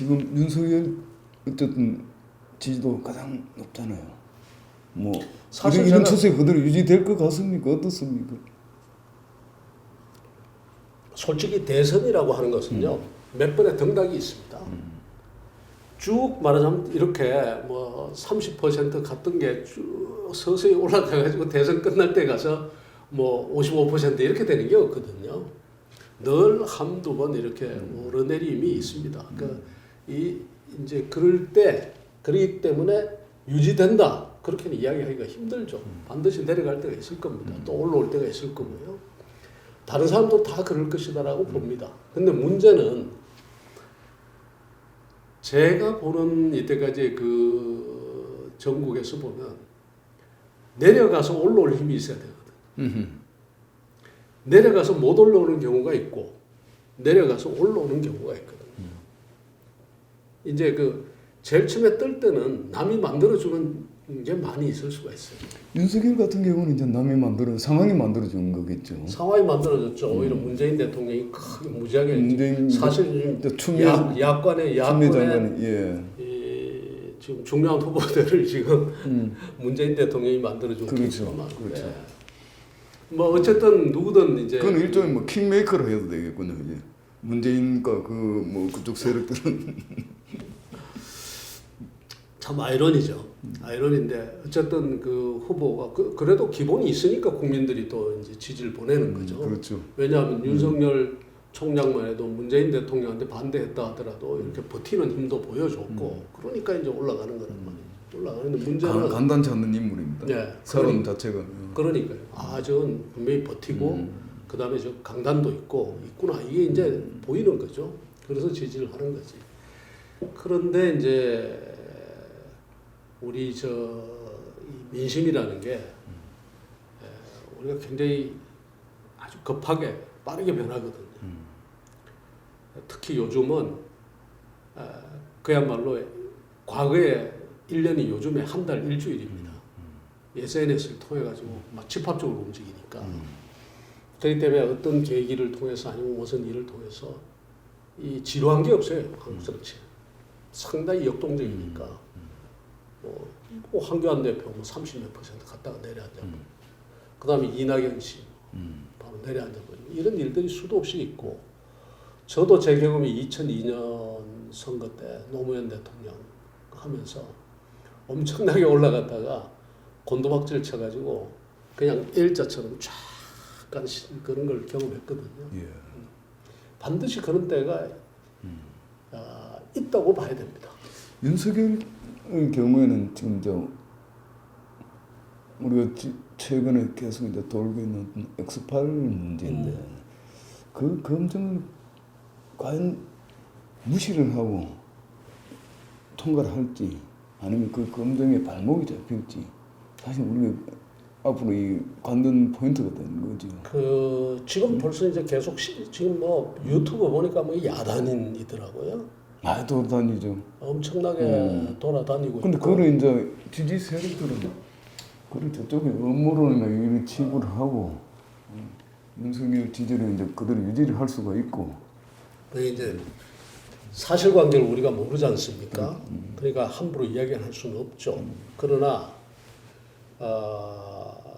지금 윤석열 어쨌든 지지도 가장 높잖아요. 뭐 사실 이런 제가- 추세 그대로 유지될 것 같습니까? 어떻습니까? 솔직히 대선이라고 하는 것은요 몇 번의 등락이 있습니다. 쭉 말하자면 이렇게 뭐 30% 갔던 게 쭉 서서히 올라가가지고 대선 끝날 때 가서 뭐 55% 이렇게 되는 게 없거든요. 늘 한두 번 이렇게 오르내림이 있습니다. 그러니까 이제 그럴 때 그렇기 때문에 유지된다 그렇게는 이야기하기가 힘들죠. 반드시 내려갈 때가 있을 겁니다. 또 올라올 때가 있을 거고요. 다른 사람도 다 그럴 것이다라고 봅니다. 근데 문제는 제가 보는 이때까지 그 전국에서 보면 내려가서 올라올 힘이 있어야 되거든. 내려가서 못 올라오는 경우가 있고 내려가서 올라오는 경우가 있거든. 이제 그 제일 처음에 뜰 때는 남이 만들어주는 게 많이 있을 수가 있어요. 윤석열 같은 경우는 이제 남이 만들어 상황이 만들어 준 거겠죠. 상황이 만들어졌죠. 오히려 문재인 대통령이 크게 무지하게 문재인 사실 추미애 야권의 장관이 예. 지금 중요한 후보들을 지금 문재인 대통령이 만들어준 그렇죠. 케이스가 많은데 그렇죠. 뭐 어쨌든 누구든 이제 그건 일종의 뭐 킹메이커로 해도 되겠군요. 이제 문재인과 그 뭐 그쪽 세력들은 참 아이러니죠. 아이러니인데 어쨌든 그 후보가 그래도 기본이 있으니까 국민들이 또 이제 지지를 보내는 거죠. 그렇죠. 왜냐하면 윤석열 총장만 해도 문재인 대통령한테 반대했다 하더라도 이렇게 버티는 힘도 보여줬고 그러니까 이제 올라가는 거란 말이에요. 올라가는데 문제는 간단치 않는 인물입니다. 네, 사람 자체가 그러니까요. 아, 저건 분명히 버티고 그 다음에 저 강단도 있구나 이게 이제 보이는 거죠. 그래서 지지를 하는 거지. 그런데 이제 우리 이 민심이라는 게 우리가 굉장히 아주 급하게 빠르게 변하거든요. 특히 요즘은 그야말로 과거에 1년이 요즘에 한 달 일주일입니다. SNS를 통해 가지고 막 집합적으로 움직이니까. 그렇기 때문에 어떤 계기를 통해서 아니면 무슨 일을 통해서 이 지루한 게 없어요. 한국 정치. 상당히 역동적이니까. 뭐 황교안 대표 뭐 30몇 % 갔다가 내려앉아고 그 다음에 이낙연 씨 바로 내려앉아고 이런 일들이 수도 없이 있고 저도 제 경험이 2002년 선거 때 노무현 대통령 하면서 엄청나게 올라갔다가 곤두박질 쳐가지고 그냥 일자처럼 쫙 가는 그런 걸 경험했거든요. 예. 반드시 그런 때가 있다고 봐야 됩니다. 윤석열의 경우에는 지금 우리가 최근에 계속 이제 돌고 있는 X8 문제인데 그 검증을 과연 무시를 하고 통과를 할지 아니면 그 검증에 발목이 잡힐지 사실 우리가 앞으로 이 관전 포인트가 되는 거죠. 지금 벌써 이제 계속 지금 뭐 유튜브 보니까 뭐 야단이더라고요. 돌아다니죠. 엄청나게 돌아다니고 근데 있고. 그거를 이제 지지 세력들은 그걸 저쪽에 음모론이나 이런 치부를 하고 윤석열 지지를 이제 그대로 유지를 할 수가 있고. 그게 이제 사실관계를 우리가 모르지 않습니까? 그러니까 함부로 이야기할 수는 없죠. 그러나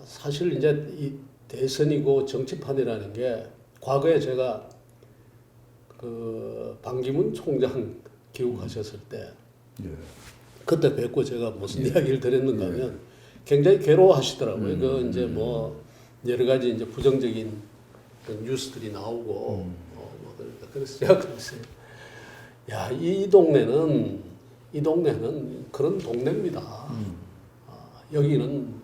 사실 이제 이 대선이고 정치판이라는 게 과거에 제가 그 반기문 총장 기억하셨을 때 예. 그때 뵙고 제가 무슨 이야기를 드렸는가 하면 굉장히 괴로워하시더라고요. 그 이제 뭐 여러 가지 이제 부정적인 그런 뉴스들이 나오고 뭐 그래서 제가 그랬어요. 야, 이 동네는 그런 동네입니다. 여기는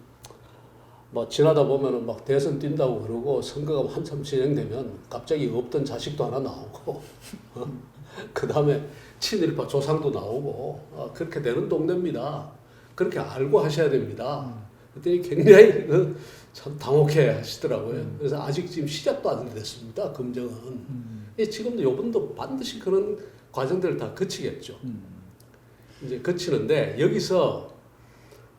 뭐 지나다 보면은 막 대선 뛴다고 그러고 선거가 한참 진행되면 갑자기 없던 자식도 하나 나오고 그 다음에 친일파 조상도 나오고 그렇게 되는 동네입니다. 그렇게 알고 하셔야 됩니다. 그랬더니 굉장히 참 당혹해 하시더라고요. 그래서 아직 지금 시작도 안 됐습니다. 검증은. 지금도 요번도 반드시 그런 과정들을 다 거치겠죠. 이제 거치는데 여기서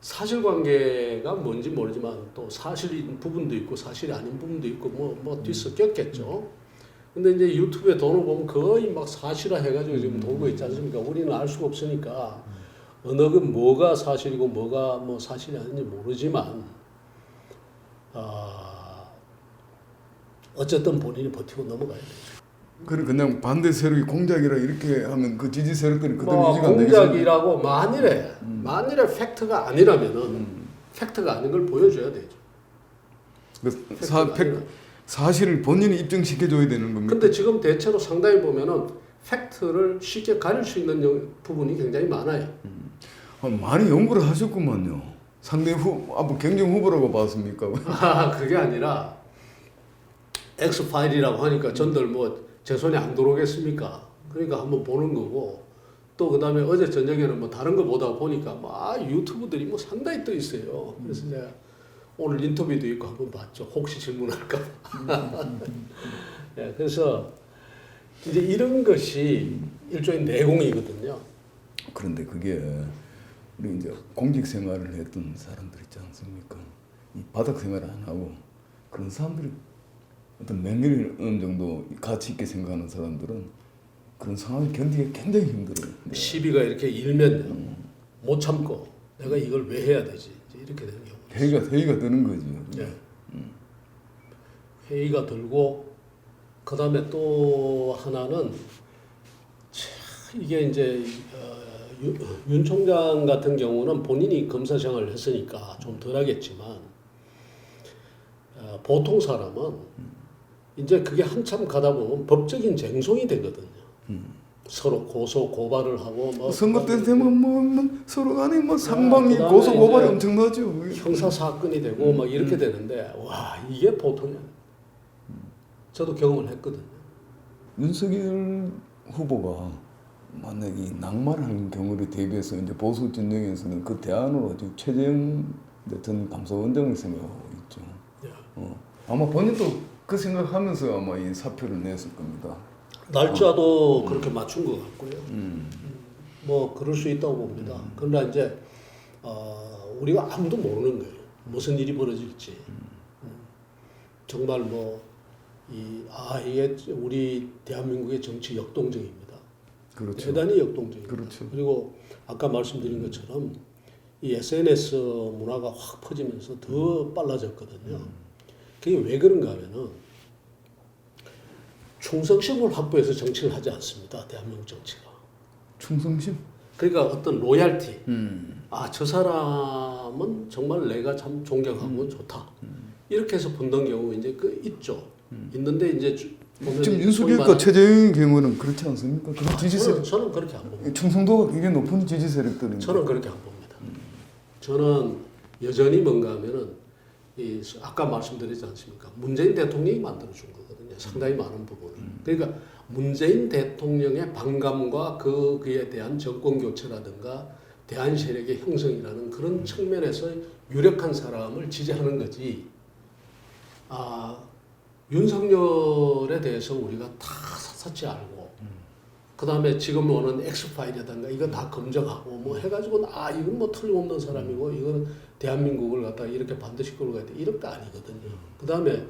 사실관계가 뭔지 모르지만 또 사실인 부분도 있고 사실이 아닌 부분도 있고 뭐 뒤섞였겠죠. 근데 이제 유튜브에 도는 보면 거의 막 사실화 해가지고 지금 돌고 있지 않습니까? 우리는 알 수가 없으니까 어느 그 뭐가 사실이고 뭐가 뭐 사실이 아닌지 모르지만 어쨌든 본인이 버티고 넘어가야 되죠. 그냥 반대 세력이 공작이라 이렇게 하면 그 지지 세력들이 그대로 뭐 유지가 안 되겠어요. 공작이라고 만일에 팩트가 아니라면은 팩트가 아닌 걸 보여줘야 되죠. 사실을 본인이 입증시켜줘야 되는 겁니다. 근데 지금 대체로 상당히 보면은 팩트를 쉽게 가릴 수 있는 부분이 굉장히 많아요. 많이 연구를 하셨구만요. 상대 뭐 경쟁 후보라고 봤습니까? 그게 아니라 X파일이라고 하니까 전들 뭐 제 손에 안 들어오겠습니까? 그러니까 한번 보는 거고 또 그다음에 어제 저녁에는 뭐 다른 거 보다 보니까 막 유튜브들이 뭐 상당히 떠 있어요. 그래서 제가 오늘 인터뷰도 있고 한번 봤죠. 혹시 질문할까? 네, 그래서 이제 이런 것이 일종의 내공이거든요. 그런데 그게 우리 이제 공직 생활을 했던 사람들 있지 않습니까? 이 바닥 생활을 안 하고 그런 사람들이 어떤 명예를 어느 정도 가치 있게 생각하는 사람들은 그런 상황을 견디기 굉장히 힘들어요. 시비가 이렇게 일면요. 못 참고 내가 이걸 왜 해야 되지? 이렇게 되는 경우. 회의가 드는 거죠. 네. 회의가 들고 그 다음에 또 하나는 이게 이제 윤 총장 같은 경우는 본인이 검사 생활을 했으니까 좀 덜하겠지만 보통 사람은 이제 그게 한참 가다 보면 법적인 쟁송이 되거든요. 서로 고소 고발을 하고 뭐 선거 때 되면 뭐 서로 간에 뭐 상방이 그다음에 고소 고발이 이제 엄청나죠. 형사 사건이 되고 막 이렇게 되는데 와 이게 보통이 아니에요. 저도 경험을 했거든요. 윤석열 후보가 만약에 이 낙마하는 경우를 대비해서 이제 보수 진영에서는 그 대안으로 지금 최재형 전 감사원장을 생각하고 있죠. 아마 본인도 그 생각하면서 아마 이 사표를 냈을 겁니다. 날짜도 그렇게 맞춘 것 같고요. 뭐 그럴 수 있다고 봅니다. 그러나 이제 우리가 아무도 모르는 거예요. 무슨 일이 벌어질지. 정말 뭐 이게 우리 대한민국의 정치 역동적입니다. 그렇죠. 대단히 역동적입니다. 그렇죠. 그리고 아까 말씀드린 것처럼 이 SNS 문화가 확 퍼지면서 더 빨라졌거든요. 그게 왜 그런가 하면은 충성심을 확보해서 정치를 하지 않습니다. 대한민국 정치가. 충성심? 그러니까 어떤 로얄티. 저 사람은 정말 내가 참 존경하고 좋다. 이렇게 해서 붙는 경우 이제 있죠. 있는데 이제 지금 윤석열과 최재형의 경우는 그렇지 않습니까? 그 지지 세력 저는 그렇게 안 봅니다. 충성도가 굉장히 높은 지지 세력들인데. 저는 그렇게 안 봅니다. 저는 여전히 뭔가 하면은 아까 말씀드리지 않습니까? 문재인 대통령이 만들어준 거거든요. 상당히 많은 부분을. 그러니까 문재인 대통령의 반감과 그에 대한 정권 교체라든가 대한 세력의 형성이라는 그런 측면에서 유력한 사람을 지지하는 거지. 윤석열에 대해서 우리가 다 샅샅이 알고 그 다음에 지금 오는 엑스파일이라든가 이거 다 검증하고 뭐 해가지고 이건 뭐 틀림없는 사람이고 이거는 대한민국을 갖다 이렇게 반드시 끌고 가야 돼 이런 거 아니거든요. 그 다음에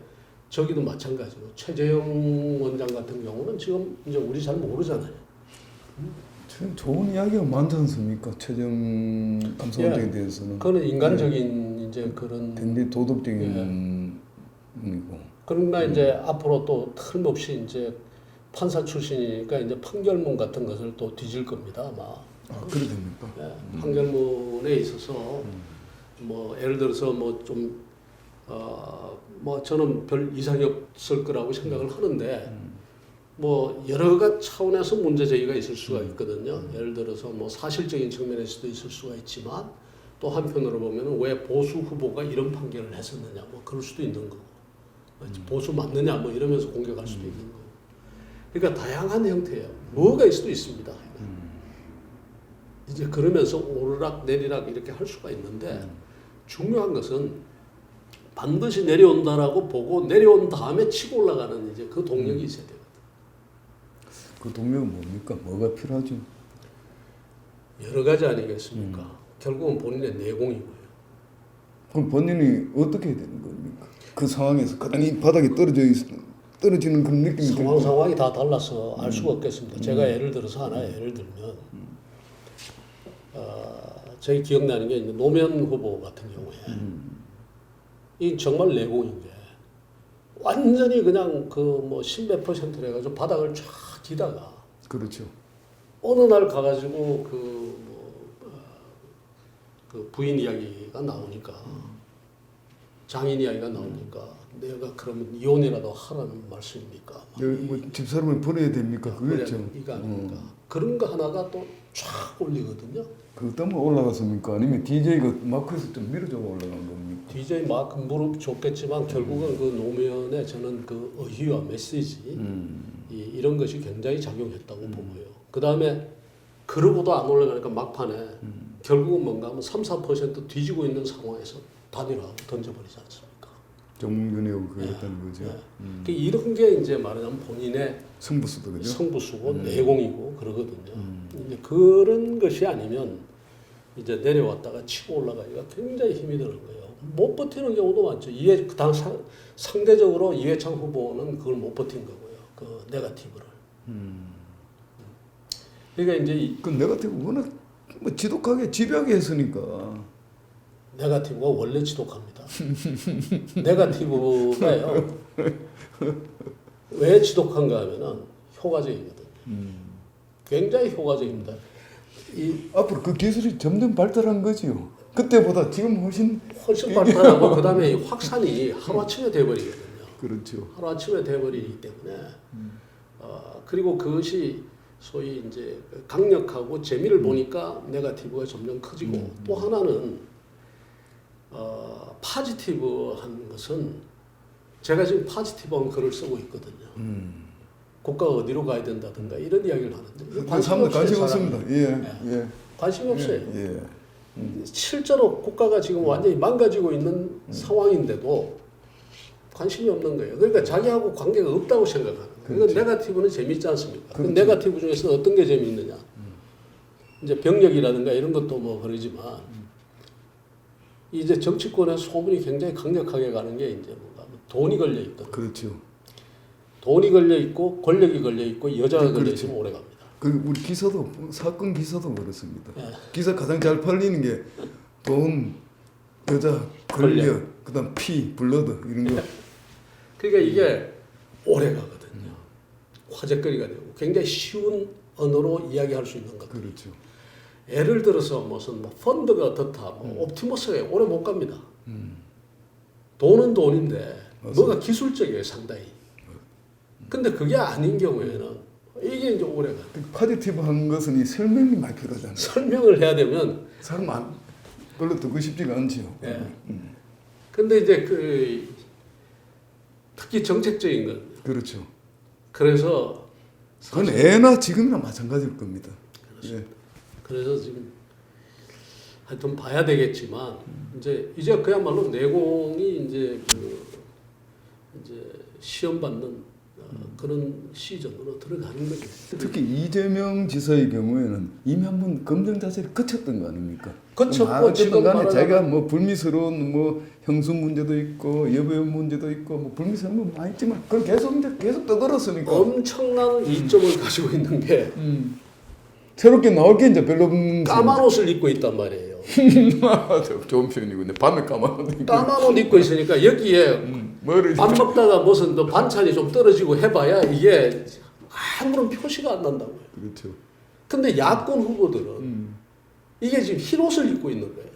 저기도 마찬가지고 최재형 원장 같은 경우는 지금 이제 우리 잘 모르잖아요. 좋은 이야기가 많지 않습니까? 최재형 감사원장에 대해서는. 그거는 인간적인 이제 그런 굉장히 도덕적인 분이고. 그러나 이제 앞으로 또 틀림없이 이제 판사 출신이니까 이제 판결문 같은 것을 또 뒤질 겁니다, 아마. 그래 됩니까? 판결문에 있어서 뭐 예를 들어서 뭐 좀 뭐 저는 별 이상이 없을 거라고 생각을 하는데 뭐 여러 가지 차원에서 문제 제기가 있을 수가 있거든요. 예를 들어서 뭐 사실적인 측면에서도 있을 수가 있지만 또 한편으로 보면은 왜 보수 후보가 이런 판결을 했었느냐, 뭐 그럴 수도 있는 거고 보수 맞느냐, 뭐 이러면서 공격할 수도 있는 거고. 그러니까 다양한 형태예요. 뭐가 있을 수도 있습니다. 이제 그러면서 오르락 내리락 이렇게 할 수가 있는데 중요한 것은 반드시 내려온다라고 보고 내려온 다음에 치고 올라가는 이제 그 동력이 있어야 되거든요. 그 동력은 뭡니까? 뭐가 필요하죠? 여러 가지 아니겠습니까? 결국은 본인의 내공이고요. 그럼 본인이 어떻게 해야 되는 겁니까? 그 상황에서 가장 이 바닥에 떨어져 있을 떨어지는 그런 느낌이 들고. 상황이 다 달라서 알 수가 없겠습니다. 제가 예를 들어서 하나 예를 들면 저희 기억나는 게 이제 노무현 후보 같은 경우에 이 정말 내공인 게 완전히 그냥 그 뭐 10몇 퍼센트를 해가지고 바닥을 쫙 기다가 그렇죠. 어느 날 가가지고 그 부인 이야기가 나오니까 장인 이야기가 나오니까 내가 그러면 이혼이라도 하라는 말씀입니까? 뭐 집사람을 보내야 됩니까? 그거죠. 이거 아닙니까? 그런 거 하나가 또 쫙 올리거든요. 그것 때문에 올라갔습니까? 아니면 DJ가 마크에서 좀 밀어줘 올라간 겁니까? DJ 마크 무릎 줬겠지만 결국은 그 노무현의 저는 그 의의와 메시지 이런 것이 굉장히 작용했다고 보고요. 그 다음에 그러고도 안 올라가니까 막판에 결국은 뭔가 하면 3, 4% 뒤지고 있는 상황에서 단일화하고 던져버리지 않습니까? 정몽준이하고 그랬다는 거죠. 그 이런 게 이제 말하자면 본인의 승부수도 그죠? 성부수고 내공이고 그러거든요. 이제 그런 것이 아니면 이제 내려왔다가 치고 올라가기가 굉장히 힘이 드는 거예요. 못 버티는 경우도 많죠. 상대적으로 이회창 후보는 그걸 못 버틴 거고요. 그 네거티브를. 그러니까 이제 그 네거티브 워낙 뭐 지독하게 집요하게 했으니까. 네거티브가 원래 지독합니다. 네거티브가요. 왜 지독한가 하면은 효과적이거든요. 굉장히 효과적입니다. 앞으로 그 기술이 점점 발달한 거지요. 그때보다 지금 훨씬 발달하고 그다음에 이 확산이 하루아침에 돼버리거든요. 그렇죠. 하루아침에 돼버리기 때문에 그리고 그것이 소위 이제 강력하고 재미를 보니까 네거티브가 점점 커지고 또 하나는 파지티브한 것은 제가 지금 파지티브한 글을 쓰고 있거든요. 국가가 어디로 가야 된다든가 이런 이야기를 하는데 사람들 관심 없습니다. 예. 관심이 없어요. 예. 실제로 국가가 지금 완전히 망가지고 있는 상황인데도 관심이 없는 거예요. 그러니까 자기하고 관계가 없다고 생각하는 거예요. 그러니까 네거티브는 재밌지 않습니까? 그 네거티브 중에서 어떤 게 재미있느냐? 이제 병력이라든가 이런 것도 뭐 그러지만 이제 정치권의 소문이 굉장히 강력하게 가는 게 이제 뭔가 돈이 걸려 있거든요. 그렇죠. 돈이 걸려 있고 권력이 걸려 있고 여자가 걸려 그렇죠. 있으면 오래 갑니다. 그 우리 기사도 사건 기사도 그렇습니다. 예. 기사 가장 잘 팔리는 게 돈, 여자, 권력, 그다음 피, 블러드 이런 거. 그러니까 이게 오래 가거든요. 화제거리가 되고 굉장히 쉬운 언어로 이야기할 수 있는 것. 그렇죠. 예를 들어서 무슨 뭐 펀드가 어떻다, 뭐 옵티머스가 오래 못 갑니다. 돈은 돈인데 뭐가 기술적이에요 상당히. 근데 그게 아닌 경우에는 이게 이제 오래 가. 파지티브한 것은 이 설명이 많이 필요하잖아요. 설명을 해야 되면 사람 별로 듣고 싶지가 않지요. 예. 근데 이제 그 특히 정책적인 건 그렇죠. 그래서 그건 애나 지금이나 마찬가지일 겁니다. 예. 그래서 지금 하여튼 봐야 되겠지만 이제 그야말로 내공이 이제 시험 받는 그런 시즌으로 들어가는 거죠. 특히 이재명 지사의 경우에는 이미 한번 검증 자체를 거쳤던 거 아닙니까? 거쳤고 지금 간에 자기가 뭐 불미스러운 뭐 형수 문제도 있고 여배우 문제도 있고 뭐 불미스러운 건 많이 있지만 그걸 계속 떠들었으니까 엄청난 이점을 가지고 있는 게 새롭게 나올 게 이제 별로 없는 까만 옷을 입고 있단 말이에요. 좋은 표현이고 근데 밤에 까만 옷 까만 옷 입고 있으니까 여기에 밥 먹다가 무슨 또 반찬이 좀 떨어지고 해봐야 이게 아무런 표시가 안 난다고요. 그렇죠. 근데 야권 후보들은 이게 지금 흰 옷을 입고 있는 거예요.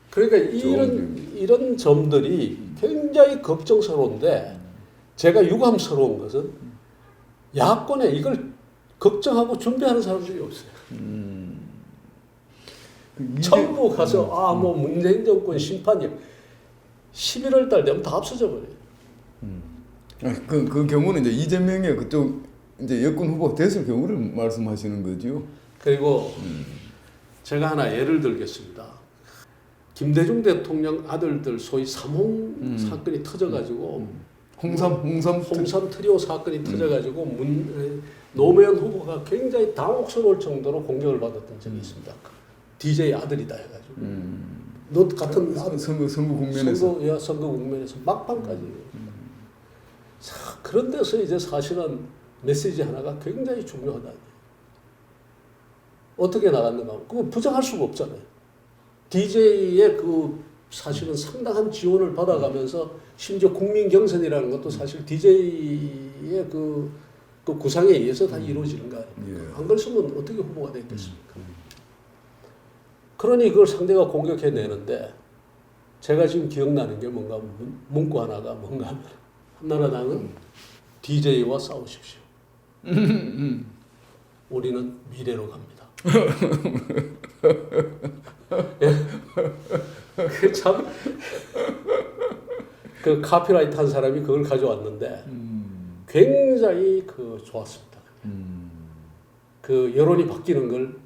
그러니까 이런 점들이 굉장히 걱정스러운데 제가 유감스러운 것은 야권에 이걸 걱정하고 준비하는 사람들이 없어요. 전부 가서 뭐 문재인 정권 심판이 11월 달 되면 다 없어져 버려요. 그 경우는 이제 이재명의 그쪽 이제 여권 후보 됐을 경우를 말씀하시는 거죠. 그리고 제가 하나 예를 들겠습니다. 김대중 대통령 아들들 소위 삼홍 사건이 터져가지고 홍삼 트리오 사건이 터져가지고 노무현 후보가 굉장히 당혹스러울 정도로 공격을 받았던 적이 있습니다. DJ 아들이다 해가지고 너 같은 선거 국면에서 선거 국면에서 막판까지 자, 그런 데서 이제 사실은 메시지 하나가 굉장히 중요하다. 어떻게 나갔는가? 그거 부정할 수가 없잖아요. DJ의 그 사실은 상당한 지원을 받아가면서 심지어 국민 경선이라는 것도 사실 DJ의 그 구상에 의해서 다 이루어지는 거 아닙니까? 예. 안 그랬으면 어떻게 후보가 됐겠습니까? 그러니 그걸 상대가 공격해내는데 제가 지금 기억나는 게 뭔가 문구 하나가 뭔가 하면 한나라당은 DJ와 싸우십시오. 우리는 미래로 갑니다. 참 그 카피라이트 한 사람이 그걸 가져왔는데 굉장히 그 좋았습니다. 그 여론이 바뀌는 걸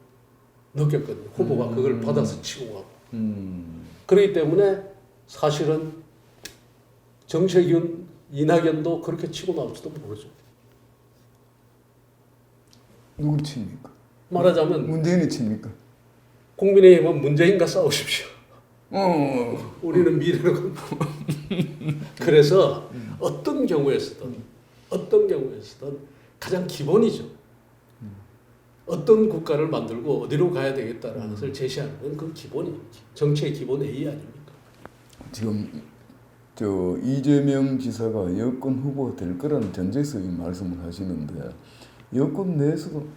느꼈거든요. 후보가 그걸 받아서 치고 가고. 그렇기 때문에 사실은 정책윤, 이낙연도 그렇게 치고 나올지도 모르죠. 누구를 칩니까? 말하자면 문재인이 칩니까? 국민의힘은 문재인과 싸우십시오. 어. 우리는 미래로 간다. 그래서 어떤 경우에서든 가장 기본이죠. 어떤 국가를 만들고 어디로 가야 되겠다라는 것을 제시하는 건 그 기본이 정치의 기본 A 아닙니까? 지금 저 이재명 지사가 여권 후보가 될 거라는 전제에서 이 말씀을 하시는데 여권 내에서도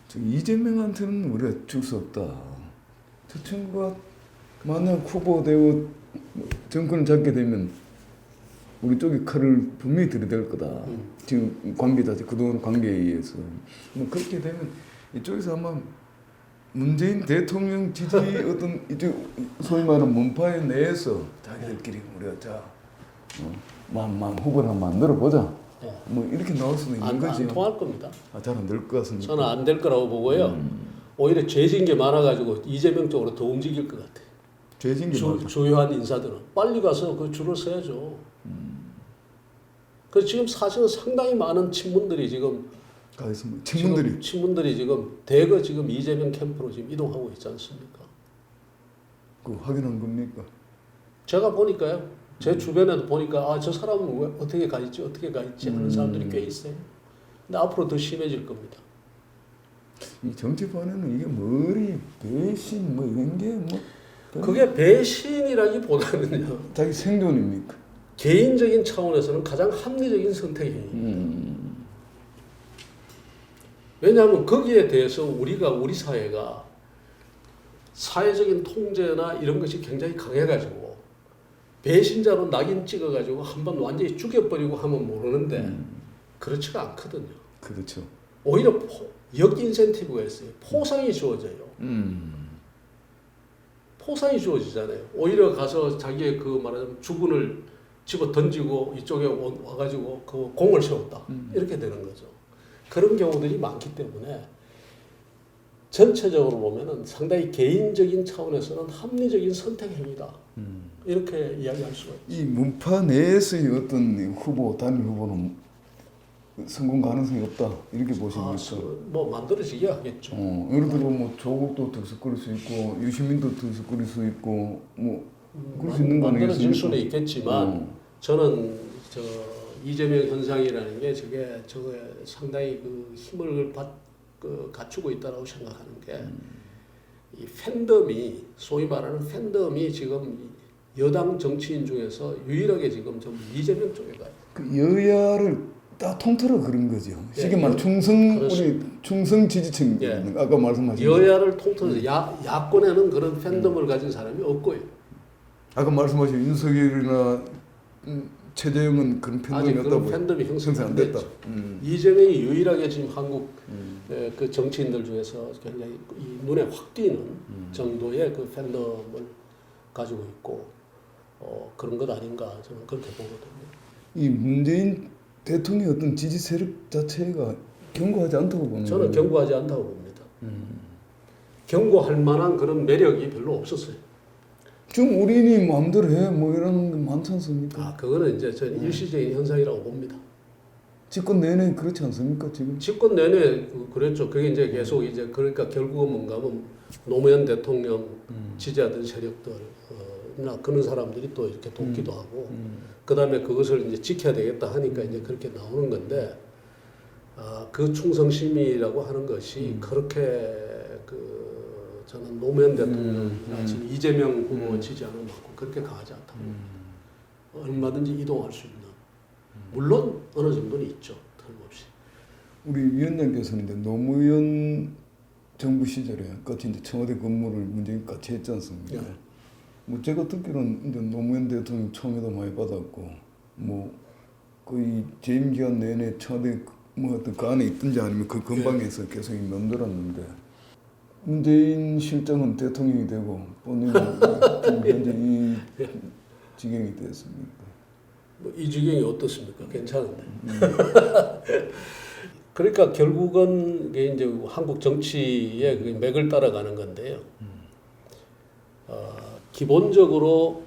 저 이재명한테는 우리가 줄 수 없다. 저 친구가 만약 후보되고 정권을 잡게 되면 우리 쪽에 칼을 분명히 들이댈 거다. 지금 관계 자체 그동안 관계에 의해서 뭐 그렇게 되면 이쪽에서 아마 문재인 대통령 지지 어떤 이제 소위 말하는 문파에 내에서 자기들끼리 우리가 자 후보를 한번 만들어 보자. 네. 뭐 이렇게 나올 수는 있는 거지. 안 통할 겁니다. 잘 안 될 것 같습니다. 저는 안 될 거라고 보고요. 오히려 죄진 게 많아가지고 이재명 쪽으로 더 움직일 것 같아요. 죄진 게 맞아. 주요한 인사들은 빨리 가서 그 줄을 서야죠. 그 지금 사실은 상당히 많은 친문들이 지금 가겠습니다. 친문들이 지금 대거 지금 이재명 캠프로 지금 이동하고 있지 않습니까? 그 확인한 겁니까? 제가 보니까요. 제 주변에도 보니까 저 사람은 왜 어떻게 가 있지 하는 사람들이 꽤 있어요. 근데 앞으로 더 심해질 겁니다. 이 정치판에는 이게 머리 배신 뭐 이런 게 뭐 그게 배신이라기보다는요. 자기 생존입니까? 개인적인 차원에서는 가장 합리적인 선택이에요. 왜냐하면 거기에 대해서 우리 사회가 사회적인 통제나 이런 것이 굉장히 강해가지고 배신자로 낙인 찍어가지고 한번 완전히 죽여버리고 하면 모르는데 그렇지가 않거든요. 그렇죠. 오히려 역인센티브가 있어요. 포상이 주어져요. 포상이 주어지잖아요. 오히려 가서 자기의 그 말하자면 주군을 집어 던지고 이쪽에 와가지고 그 공을 세웠다. 이렇게 되는 거죠. 그런 경우들이 많기 때문에 전체적으로 보면은 상당히 개인적인 차원에서는 합리적인 선택행위다. 이렇게 이야기할 수가 있죠. 이 문파 내에서의 어떤 후보, 단일 후보는 성공 가능성이 없다. 이렇게 보십니까? 뭐 만들어지게 하겠죠. 예를 들어 뭐 조국도 들썩거릴 수 있고 유시민도 들썩거릴 수 있고 뭐 그럴 수 있는 거 아니겠습니까? 만들어질 수는 있겠지만 저는 저 이재명 현상이라는 게 저게 상당히 그 힘을 갖추고 있다라고 생각하는 게 이 팬덤이 소위 말하는 팬덤이 지금 여당 정치인 중에서 유일하게 지금 좀 이재명 쪽에 가요. 그 여야를 다 통틀어 그런 거죠. 쉽게 말해 충성 지지층 아까 말씀하신 여야를 통틀어서 야권에는 그런 팬덤을 가진 사람이 없고요. 아까 말씀하신 윤석열이나 최재형은 그런 팬덤이 없다고. 팬덤이 형성이 안 됐다. 이재명이 유일하게 지금 한국 그 정치인들 중에서 굉장히 이 눈에 확 띄는 정도의 그 팬덤을 가지고 있고 그런 것 아닌가 저는 그렇게 보거든요. 이 문재인 대통령의 어떤 지지 세력 자체가 견고하지 않다고 보는 저는 견고하지 않다고 봅니다. 견고할 만한 그런 매력이 별로 없었어요. 지금 우리니 마음대로 해 뭐 이런 게 많지 않습니까? 그거는 이제 저는 일시적인 현상이라고 봅니다. 집권 내내 그렇지 않습니까 지금? 집권 내내 그랬죠. 그게 이제 계속 이제 그러니까 결국은 뭔가 하면 노무현 대통령 지지하던 세력들 나 그런 사람들이 또 이렇게 돕기도 하고 그 다음에 그것을 이제 지켜야 되겠다 하니까 이제 그렇게 나오는 건데 그 충성심이라고 하는 것이 그렇게 그 저는 노무현 대통령이나 지금 이재명 후보 지지하는 만큼 그렇게 강하지 않다고 얼마든지 이동할 수 있는 물론 어느 정도는 있죠 틀림없이. 우리 위원장께서는 이제 노무현 정부 시절에 같이 이제 청와대 근무를 문재인 같이 했지 않습니까? 네. 뭐 제가 듣기로는 이제 노무현 대통령 청와도 많이 받았고 뭐 거의 재임 기간 내내 청와대 뭐 어떤 그 안에 있든지 아니면 그 근방에서 계속 맴돌았는데 문재인 실장은 대통령이 되고 본인은 지금 현재 이 지경이 됐습니까? 뭐 이 지경이 어떻습니까? 괜찮은데. 그러니까 결국은 이게 이제 한국 정치의 그 맥을 따라가는 건데요. 기본적으로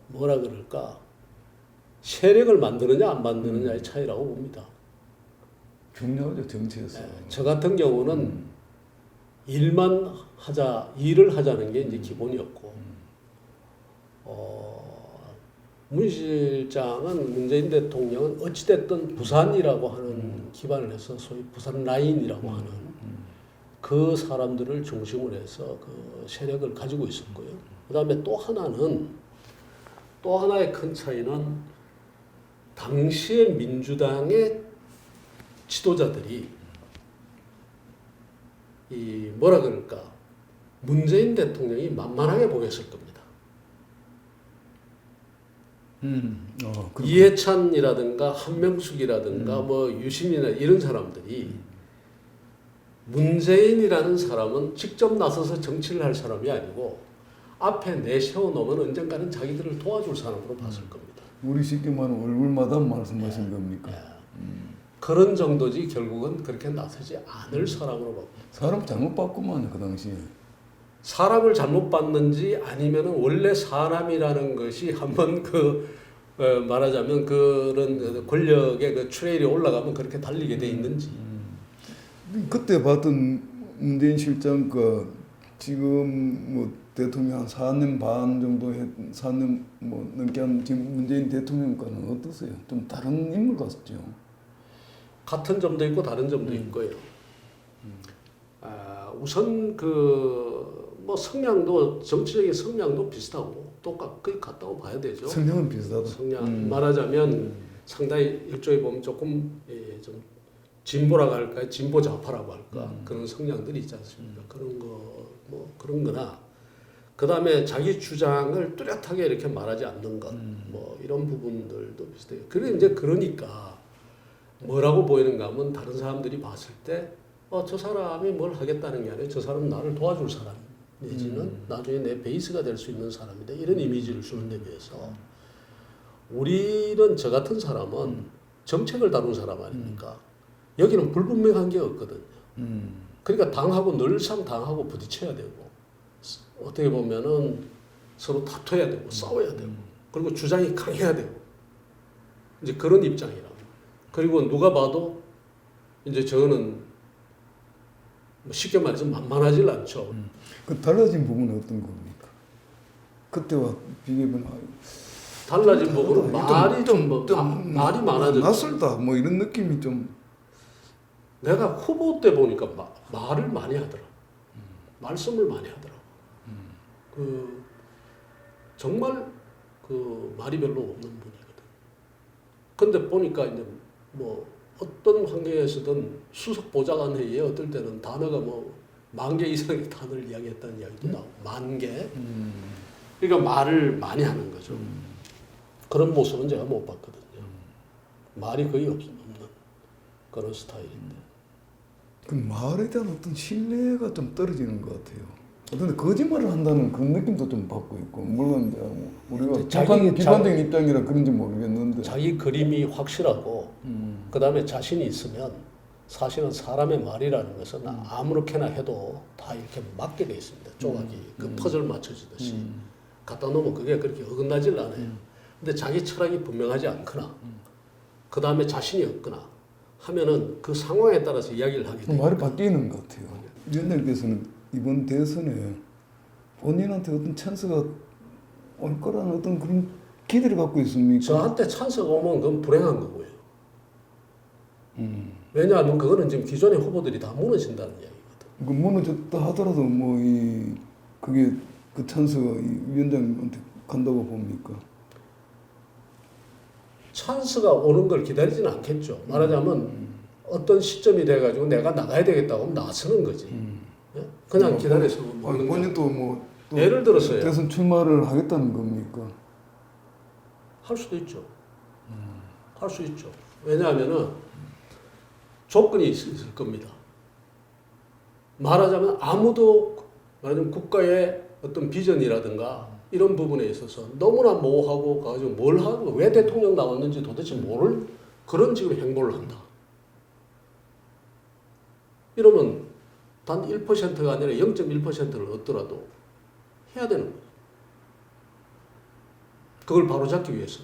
뭐라 그럴까 세력을 만드느냐 안 만드느냐의 차이라고 봅니다. 중요하죠 정치에서. 네, 저 같은 경우는 일을 하자는 게 이제 기본이었고, 문 실장은 문재인 대통령은 어찌됐든 부산이라고 하는 기반을 해서 소위 부산 라인이라고 하는 그 사람들을 중심으로 해서 그 세력을 가지고 있었고요. 그 다음에 또 하나의 큰 차이는 당시의 민주당의 지도자들이 이 뭐라 그럴까 문재인 대통령이 만만하게 보였을 겁니다. 이해찬이라든가 한명숙이라든가 뭐 유시민이나 이런 사람들이 문재인이라는 사람은 직접 나서서 정치를 할 사람이 아니고 앞에 내세워놓으면 언젠가는 자기들을 도와줄 사람으로 봤을 겁니다. 우리 쉽게 말하면 얼굴마다 말씀하신 겁니까? 그런 정도지 결국은 그렇게 나서지 않을 사람으로 봅니다. 사람 잘못 봤구만 그 당시에. 사람을 잘못 봤는지 아니면 원래 사람이라는 것이 한번 말하자면 그런 권력의 그 트레일이 올라가면 그렇게 달리게 돼 있는지. 그때 봤던 문재인 실장과 지금 뭐 대통령 한 4년 반 정도 4년 뭐 넘게 한 지금 문재인 대통령과는 어떠세요? 좀 다른 인물 같죠? 같은 점도 있고 다른 점도 있고요. 우선 뭐 성향도 정치적인 성향도 비슷하고 거의 같다고 봐야 되죠. 성향은 비슷하다. 성향 말하자면 상당히 일종의 보면 조금 좀 진보라고 할까요? 진보 좌파라고 할까? 그런 성향들이 있지 않습니까? 그런 거 뭐 그런 거나 그 다음에 자기 주장을 뚜렷하게 이렇게 말하지 않는 것, 뭐 이런 부분들도 비슷해요. 그러니까 뭐라고 보이는가 하면 다른 사람들이 봤을 때 저 사람이 뭘 하겠다는 게 아니라 저 사람은 나를 도와줄 사람 내지는 나중에 내 베이스가 될 수 있는 사람이다. 이런 이미지를 주는 데 비해서 우리는 저 같은 사람은 정책을 다룬 사람 아닙니까? 여기는 불분명한 게 없거든요. 그러니까 늘상 당하고 부딪혀야 되고 어떻게 보면은 서로 다퉈야 되고 싸워야 되고 그리고 주장이 강해야 되고 이제 그런 입장이라고. 그리고 누가 봐도 이제 저는 쉽게 말해서 만만하질 않죠. 그 달라진 부분은 어떤 겁니까? 그때와 비교해보면 달라진 부분은 말이 많아졌죠. 낯설다 뭐 이런 느낌이 좀. 내가 후보 때 보니까 말을 많이 하더라. 말씀을 많이 하더라. 정말 말이 별로 없는 분이거든. 근데 보니까 이제 뭐 어떤 환경에서든 수석 보좌관 회의에 어떨 때는 단어가 뭐 10,000개 이상의 단어를 이야기했다는 이야기도 나오고 10,000개. 그러니까 말을 많이 하는 거죠. 그런 모습은 제가 못 봤거든요. 말이 거의 없는 그런 스타일인데. 그 말에 대한 어떤 신뢰가 좀 떨어지는 것 같아요. 어떤 거짓말을 한다는 그런 느낌도 좀 받고 있고 물론 우리가 비판적인 입장이라 그런지 모르겠는데 자기 그림이 확실하고 그 다음에 자신이 있으면 사실은 사람의 말이라는 것은 아무렇게나 해도 다 이렇게 맞게 돼 있습니다. 조각이 그 퍼즐 맞춰지듯이 갖다 놓으면 그게 그렇게 어긋나질 않아요. 근데 자기 철학이 분명하지 않거나 그 다음에 자신이 없거나 하면은 그 상황에 따라서 이야기를 하게 돼요. 말이 바뀌는 것 같아요. 위원장께서는 이번 대선에 본인한테 어떤 찬스가 올 거라는 어떤 그런 기대를 갖고 있습니까? 저한테 찬스가 오면 그건 불행한 거고요. 왜냐하면 그거는 지금 기존의 후보들이 다 무너진다는 이야기거든. 그 무너졌다 하더라도 뭐 이 그게 그 찬스가 이 위원장한테 간다고 봅니까? 찬스가 오는 걸 기다리지는 않겠죠. 말하자면 어떤 시점이 돼가지고 내가 나가야 되겠다고 하면 나서는 거지. 예? 그냥 기다려서 먹는 거. 본인도 뭐 또 예를 들어서요. 대선 출마를 하겠다는 겁니까? 할 수도 있죠. 할 수 있죠. 왜냐하면은 조건이 있을 겁니다. 말하자면 아무도 말하자면 국가의 어떤 비전이라든가 이런 부분에 있어서 너무나 모호하고 가지고 뭘 하고 왜 대통령 나왔는지 도대체 모를 그런 지금 행보를 한다. 이러면 단 1%가 아니라 0.1%를 얻더라도 해야 되는 거예요. 그걸 바로잡기 위해서.